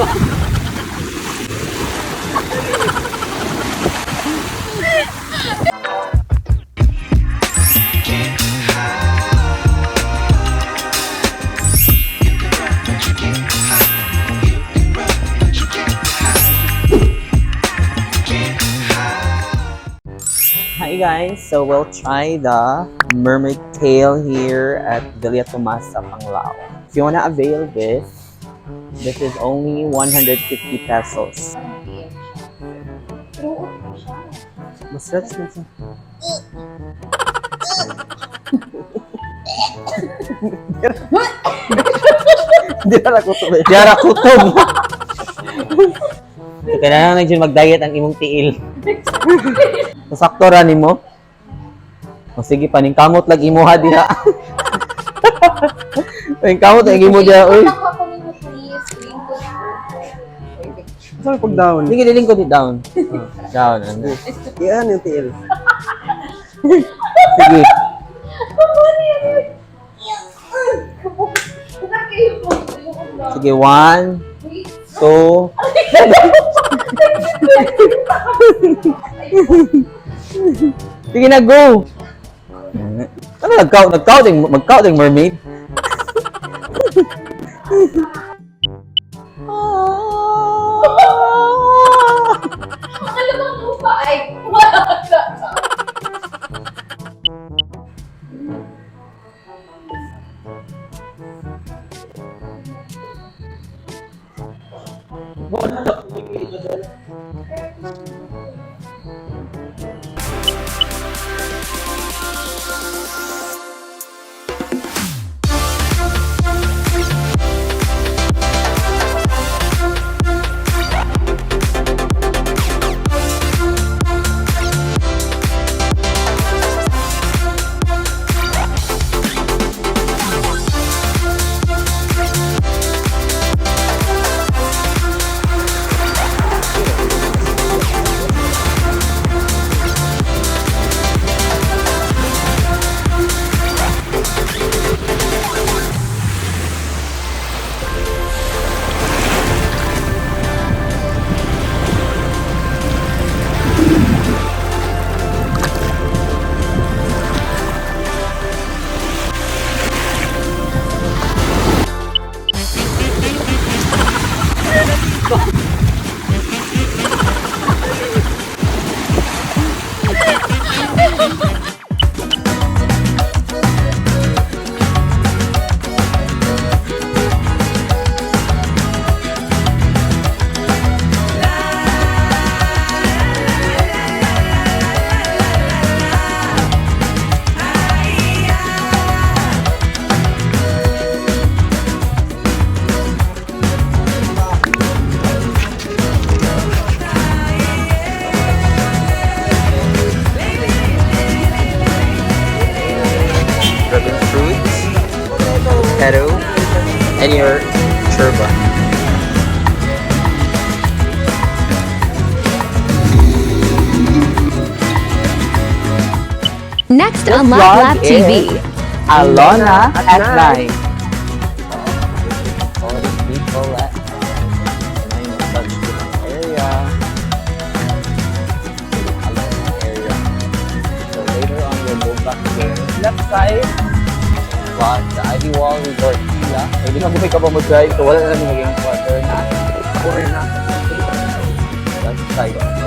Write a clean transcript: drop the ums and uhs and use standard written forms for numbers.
Hi guys, so we'll try the mermaid tail here at Villa Tomasa, Panglao. If you wanna avail this is only 150 pesos. Mas-stretch mo siya. Hindi na kutob. Hindi na kutob. Kailangan na dyan mag-diet ang imong tiil. Masakto ra nimo. O sige, paningkamot lag imuha diha. Paningkamot lag imo diha, oy. Saan pag down? Sige, lilingkod it down. Down, ano. Yan yung tiil. Sige. Sige, 1, 2. Sige na, go! Ano nag-count yung mermaid? Alam mo ba ay wala ka. And your turban. Next on lablabTV. Alona at night. All the people at such area. Alona area. So later on we'll go back to the left side. But the Ivy Wall Resort sila. Hindi ka bumay ka pa mag-drive. So wala na namin maging quarter na. Or na. Left side.